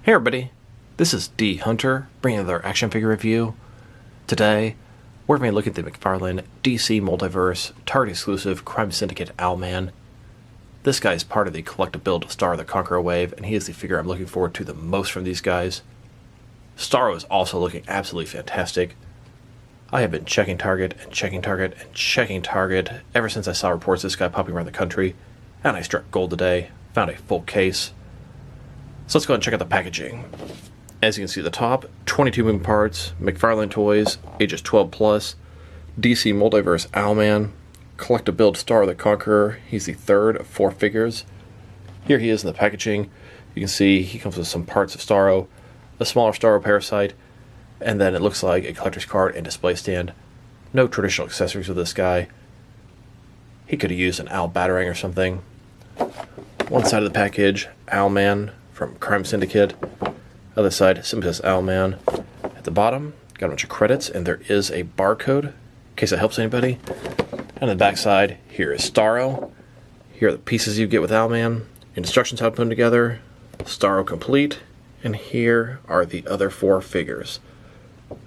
Hey everybody, this is D Hunter, bringing another action figure review. Today, we're going to be looking at the McFarlane DC Multiverse Target exclusive Crime Syndicate Owlman. This guy is part of the collective build of Starro the Conqueror wave, and he is the figure I'm looking forward to the most from these guys. Starro is also looking absolutely fantastic. I have been checking Target and checking Target and checking Target ever since I saw reports of this guy popping around the country, and I struck gold today, found a full case. So let's go ahead and check out the packaging. As you can see at the top, 22 moving parts, McFarlane toys, ages 12 plus, DC Multiverse Owlman, collective build Starro the Conqueror. He's the third of 4 figures. Here he is in the packaging. You can see he comes with some parts of Starro, a smaller Starro parasite, and then it looks like a collector's card and display stand. No traditional accessories with this guy. He could have used an owl batarang or something. One side of the package, Owlman from Crime Syndicate. Other side, simply says Owlman. At the bottom, got a bunch of credits, and there is a barcode, in case that helps anybody. And on the back side, here is Starro. Here are the pieces you get with Owlman. Instructions how to put them together. Starro complete. And here are the other 4 figures.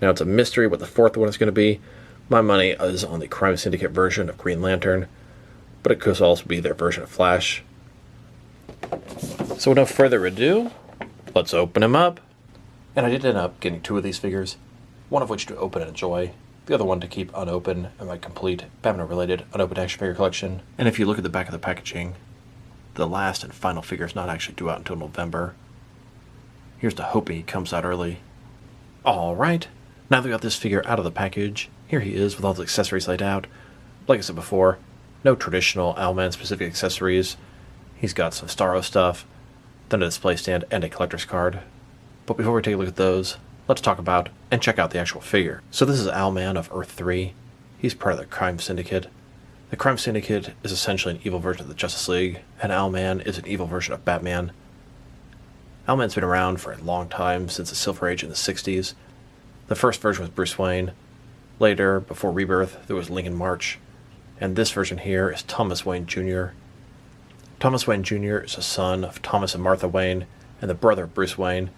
Now it's a mystery what the 4th one is going to be. My money is on the Crime Syndicate version of Green Lantern, but it could also be their version of Flash. So without further ado, let's open him up. And I did end up getting 2 of these figures, one of which to open and enjoy, the other one to keep unopened in my complete Batman-related unopened action figure collection. And if you look at the back of the packaging, the last and final figure is not actually due out until November. Here's to hoping he comes out early. Alright, now that we got this figure out of the package, here he is with all the accessories laid out. Like I said before, no traditional Owlman specific accessories. He's got some Starro stuff, then a display stand and a collector's card. But before we take a look at those, let's talk about and check out the actual figure. So this is Owlman of Earth 3. He's part of the Crime Syndicate. The Crime Syndicate is essentially an evil version of the Justice League, and Owlman is an evil version of Batman. Owlman's been around for a long time, since the Silver Age in the 60s. The first version was Bruce Wayne. Later, before Rebirth, there was Lincoln March. And this version here is Thomas Wayne Jr. Thomas Wayne Jr. is a son of Thomas and Martha Wayne, and the brother of Bruce Wayne.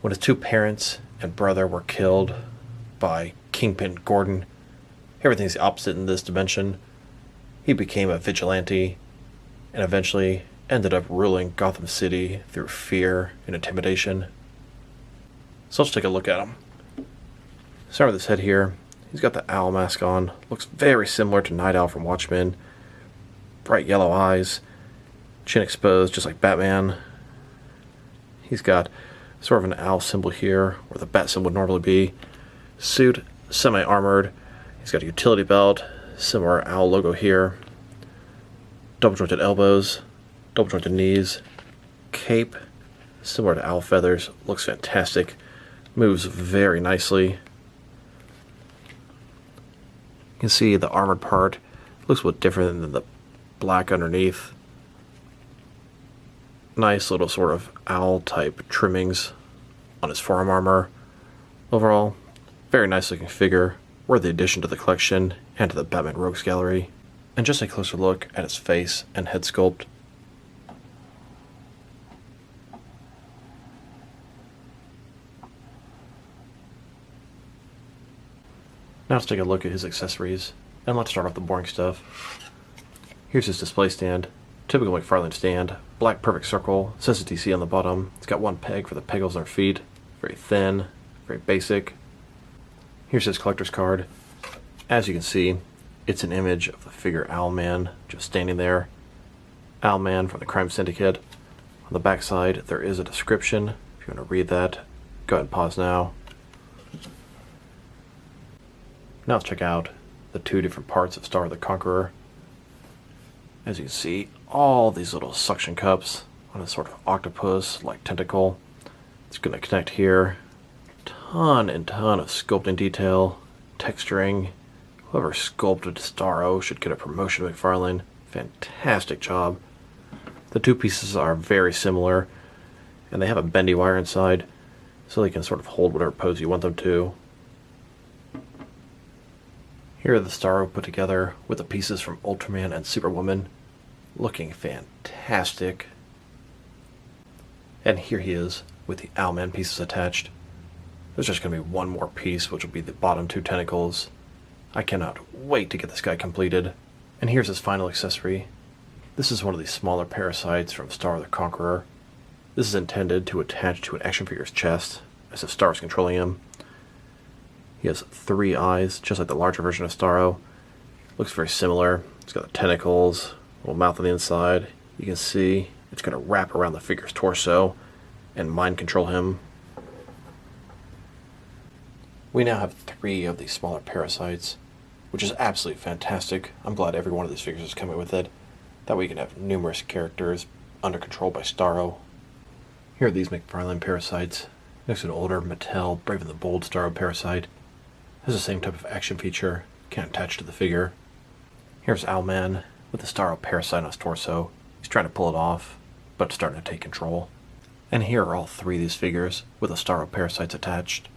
When his 2 parents and brother were killed by Kingpin Gordon, everything's the opposite in this dimension. He became a vigilante, and eventually ended up ruling Gotham City through fear and intimidation. So let's take a look at him. Start with his head here. He's got the owl mask on. Looks very similar to Night Owl from Watchmen. Bright yellow eyes. Chin exposed, just like Batman. He's got sort of an owl symbol here, where the bat symbol would normally be. Suit, semi-armored. He's got a utility belt, similar owl logo here. Double-jointed elbows, double-jointed knees. Cape, similar to owl feathers. Looks fantastic. Moves very nicely. You can see the armored part looks a little different than the black underneath. Nice little sort of owl type trimmings on his forearm armor. Overall, very nice looking figure, worthy addition to the collection and to the Batman Rogues Gallery. And just a closer look at his face and head sculpt. Now let's take a look at his accessories, and let's start off the boring stuff. Here's his display stand. Typical McFarlane stand. Black perfect circle. Says DC on the bottom. It's got 1 peg for the pegals on our feet. Very thin. Very basic. Here's his collector's card. As you can see, it's an image of the figure Owlman just standing there. Owlman from the Crime Syndicate. On the back side, there is a description. If you want to read that, go ahead and pause now. Now let's check out the 2 different parts of Starro the Conqueror. As you can see, all these little suction cups on a sort of octopus-like tentacle. It's going to connect here. Ton and ton of sculpting detail, texturing. Whoever sculpted Starro should get a promotion to McFarlane. Fantastic job. The 2 pieces are very similar, and they have a bendy wire inside, so they can sort of hold whatever pose you want them to. Here are the Starro put together with the pieces from Ultraman and Superwoman. Looking fantastic. And here he is with the Owlman pieces attached. There's just going to be one more piece, which will be the bottom 2 tentacles. I cannot wait to get this guy completed. And here's his final accessory. This is one of the smaller parasites from Starro the Conqueror. This is intended to attach to an action figure's chest, as if Starro's controlling him. He has 3 eyes, just like the larger version of Starro. Looks very similar. It's got the tentacles, a little mouth on the inside. You can see it's going to wrap around the figure's torso and mind control him. We now have 3 of these smaller parasites, which is absolutely fantastic. I'm glad every one of these figures is coming with it. That way you can have numerous characters under control by Starro. Here are these McFarlane parasites, next to an older Mattel Brave and the Bold Starro parasite. Has the same type of action feature, can't attach to the figure. Here's Owlman with the Starro parasite on his torso. He's trying to pull it off, but it's starting to take control. And here are all 3 of these figures with the Starro parasites attached.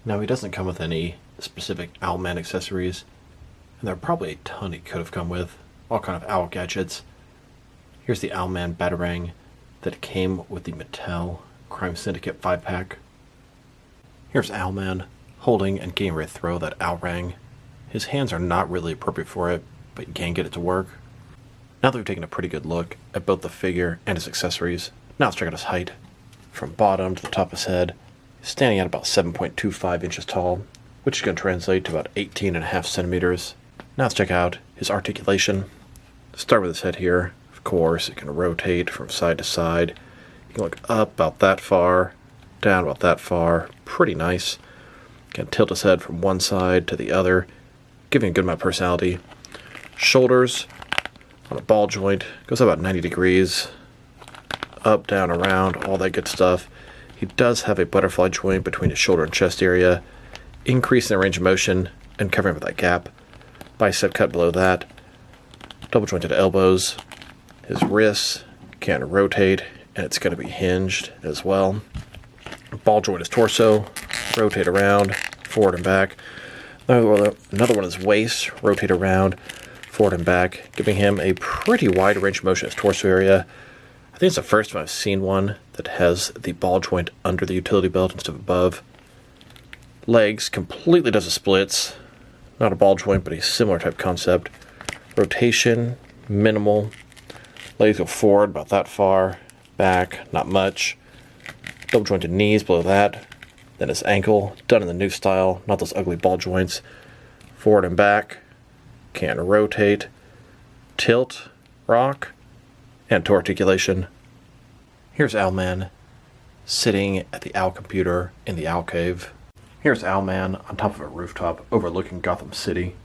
Now he doesn't come with any specific Owlman accessories, and there are probably a ton he could have come with, all kind of owl gadgets. Here's the Owlman Batarang that came with the Mattel Crime Syndicate 5-pack. Here's Owlman holding and getting ready to throw that Owlrang. His hands are not really appropriate for it, but you can get it to work. Now that we've taken a pretty good look at both the figure and his accessories, now let's check out his height. From bottom to the top of his head, he's standing at about 7.25 inches tall, which is going to translate to about 18.5 centimeters. Now let's check out his articulation. Start with his head here. Of course, it can rotate from side to side. You can look up about that far, down about that far. Pretty nice. Can tilt his head from one side to the other, giving a good amount of personality. Shoulders on a ball joint, goes about 90 degrees. Up, down, around, all that good stuff. He does have a butterfly joint between his shoulder and chest area, increasing the range of motion and covering up that gap. Bicep cut below that. Double jointed elbows. His wrists can rotate, and it's going to be hinged as well. Ball joint his torso, rotate around, forward and back. Another one is waist, rotate around, forward and back, giving him a pretty wide range of motion in his torso area. I think it's the first time I've seen one that has the ball joint under the utility belt instead of above. Legs completely does the splits. Not a ball joint, but a similar type concept. Rotation, minimal. Legs go forward about that far. Back, not much. Double jointed knees below that. Then his ankle, done in the new style, not those ugly ball joints. Forward and back. Can rotate. Tilt, rock, and to articulation. Here's Owlman sitting at the owl computer in the owl cave. Here's Owlman on top of a rooftop overlooking Gotham City.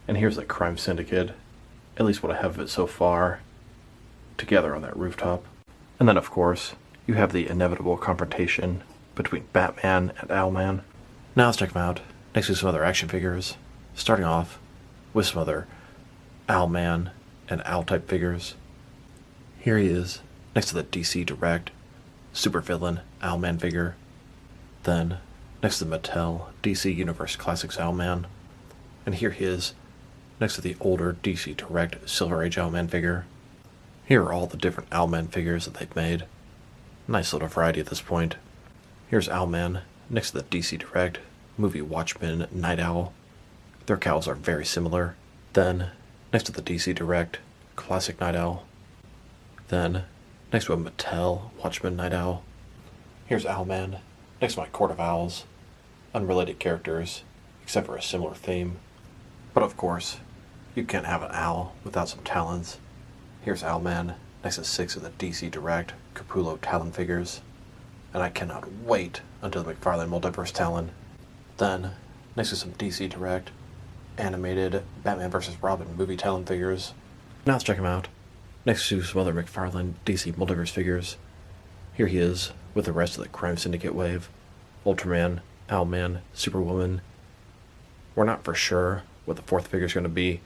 And here's the Crime Syndicate, at least what I have of it so far, together on that rooftop. And then, of course, you have the inevitable confrontation between Batman and Owlman. Now let's check them out, next to some other action figures, starting off with some other Owlman and Owl-type figures. Here he is, next to the DC Direct supervillain Owlman figure. Then, next to the Mattel DC Universe Classics Owlman. And here he is, next to the older DC Direct Silver Age Owlman figure. Here are all the different Owlman figures that they've made. Nice little variety at this point. Here's Owlman next to the DC Direct movie Watchmen Night Owl. Their cowls are very similar. Then, next to the DC Direct Classic Night Owl. Then, next to a Mattel Watchmen Night Owl. Here's Owlman next to my Court of Owls. Unrelated characters, except for a similar theme. But of course, you can't have an owl without some talons. Here's Owlman next to 6 of the DC Direct Capullo Talon figures. And I cannot wait until the McFarlane Multiverse Talon. Then, next to some DC Direct animated Batman vs. Robin movie Talon figures. Now let's check him out. Next to some other McFarlane DC Multiverse figures. Here he is with the rest of the Crime Syndicate wave. Ultraman, Owlman, Superwoman. We're not for sure what the 4th figure is going to be,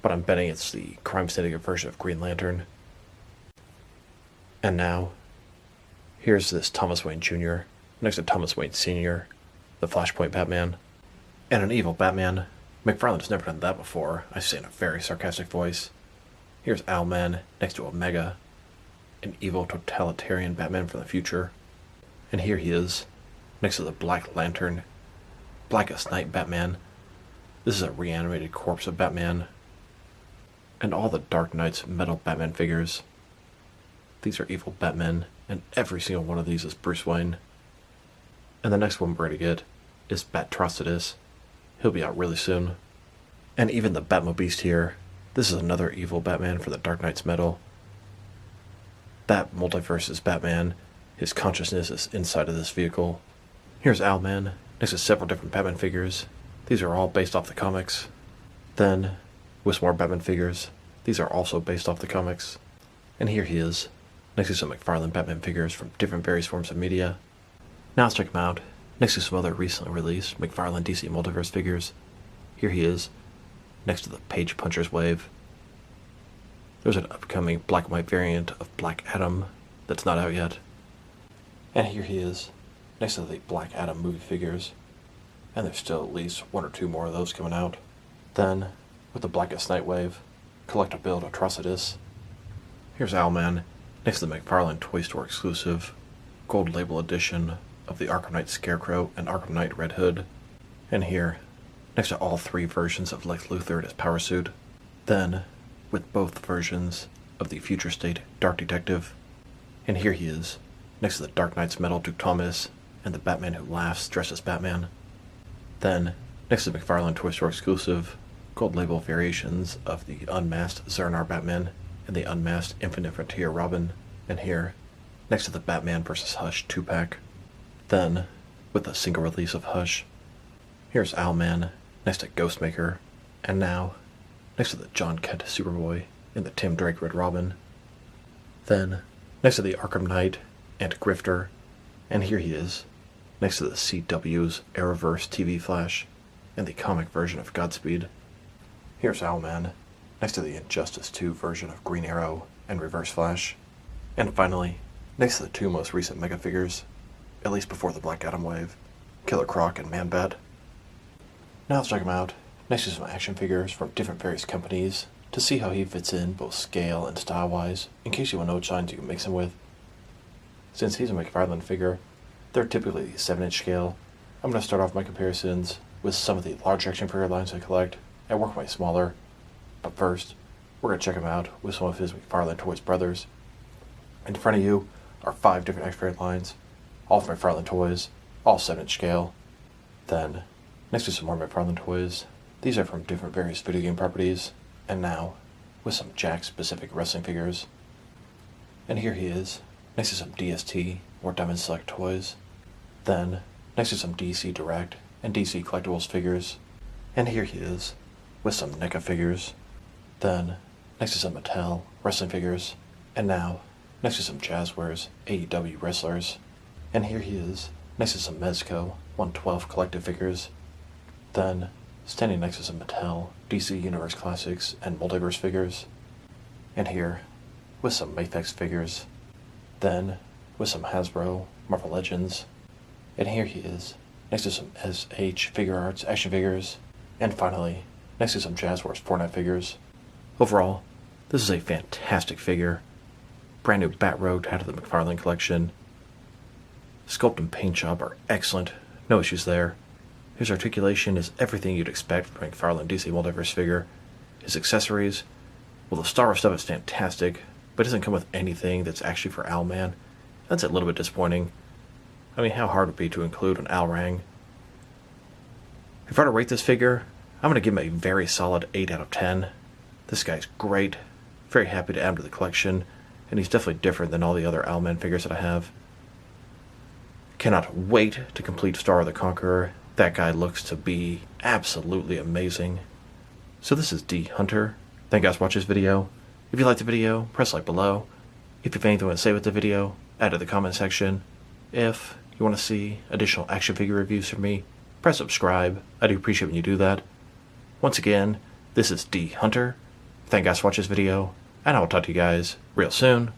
but I'm betting it's the Crime Syndicate version of Green Lantern. And now, here's this Thomas Wayne Jr. next to Thomas Wayne Sr., the Flashpoint Batman, and an evil Batman. McFarlane has never done that before, I say in a very sarcastic voice. Here's Owlman next to Omega, an evil totalitarian Batman from the future. And here he is, next to the Black Lantern, Blackest Night Batman. This is a reanimated corpse of Batman. And all the Dark Knight's metal Batman figures. These are evil Batmen, and every single one of these is Bruce Wayne. And the next one we're going to get is Batrocidus. He'll be out really soon. And even the Batmobeast here. This is another evil Batman for the Dark Knight's metal. Bat Multiverse is Batman. His consciousness is inside of this vehicle. Here's Owlman, next to several different Batman figures. These are all based off the comics. Then, with some more Batman figures. These are also based off the comics. And here he is, next to some McFarlane Batman figures from different various forms of media. Now let's check him out, next to some other recently released McFarlane DC Multiverse figures. Here he is, next to the Page Puncher's Wave. There's an upcoming black and white variant of Black Adam that's not out yet. And here he is, next to the Black Adam movie figures. And there's still at least one or two more of those coming out. Then, with the Blackest Night Wave, collect a build Atrocitus. Here's Owlman, next to the McFarlane Toy Store exclusive gold label edition of the Arkham Knight Scarecrow and Arkham Knight Red Hood. And here, next to all three versions of Lex Luthor in his power suit. Then, with both versions of the Future State Dark Detective. And here he is, next to the Dark Knight's metal Duke Thomas and the Batman Who Laughs dressed as Batman. Then, next to the McFarlane Toy Store exclusive gold label variations of the unmasked Zernar Batman and the unmasked Infinite Frontier Robin. And here, next to the Batman vs. Hush 2-pack. Then, with a single release of Hush, here's Owlman next to Ghostmaker. And now, next to the John Kent Superboy and the Tim Drake Red Robin. Then, next to the Arkham Knight and Grifter. And here he is, next to the CW's Arrowverse TV Flash and the comic version of Godspeed. Here's Owlman, next to the Injustice 2 version of Green Arrow and Reverse Flash. And finally, next to the two most recent Mega figures, at least before the Black Adam wave, Killer Croc and Man-Bat. Now let's check him out, next to some action figures from different various companies, to see how he fits in both scale and style-wise, in case you want to know which lines you can mix him with. Since he's a McFarlane figure, they're typically the 7-inch scale. I'm going to start off my comparisons with some of the large action figure lines I collect, and work my way smaller. But first, we're going to check him out with some of his McFarlane Toys brothers. In front of you are 5 different action figure lines, all from McFarlane Toys, all 7-inch scale. Then, next to some more McFarlane Toys, these are from different various video game properties, and now, with some Jack-specific wrestling figures. And here he is, next to some DST or Diamond Select toys. Then, next to some DC Direct and DC Collectibles figures. And here he is, with some NECA figures. Then, next to some Mattel wrestling figures. And now, next to some Jazzwares AEW wrestlers. And here he is, next to some Mezco 112 collective figures. Then, standing next to some Mattel DC Universe Classics and Multiverse figures. And here, with some Mafex figures. Then, with some Hasbro Marvel Legends. And here he is, next to some SH Figure Arts action figures. And finally, next to some Jazzwares Fortnite figures. Overall, this is a fantastic figure. Brand new Bat Road out of the McFarlane collection. Sculpt and paint job are excellent, no issues there. His articulation is everything you'd expect from a McFarlane DC Multiverse figure. His accessories, well, the Starro stuff is fantastic, but it doesn't come with anything that's actually for Owlman. That's a little bit disappointing. I mean, how hard would it be to include an Owlrang? If I were to rate this figure, I'm going to give him a very solid 8 out of 10. This guy's great, very happy to add him to the collection, and he's definitely different than all the other Owlman figures that I have. Cannot wait to complete Starro the Conqueror. That guy looks to be absolutely amazing. So this is D Hunter. Thank you guys for watching this video. If you liked the video, press like below. If you have anything you want to say with the video, add to the comment section. If you want to see additional action figure reviews from me, press subscribe. I do appreciate when you do that. Once again, this is D Hunter. Thank you guys for watching this video, and I will talk to you guys real soon.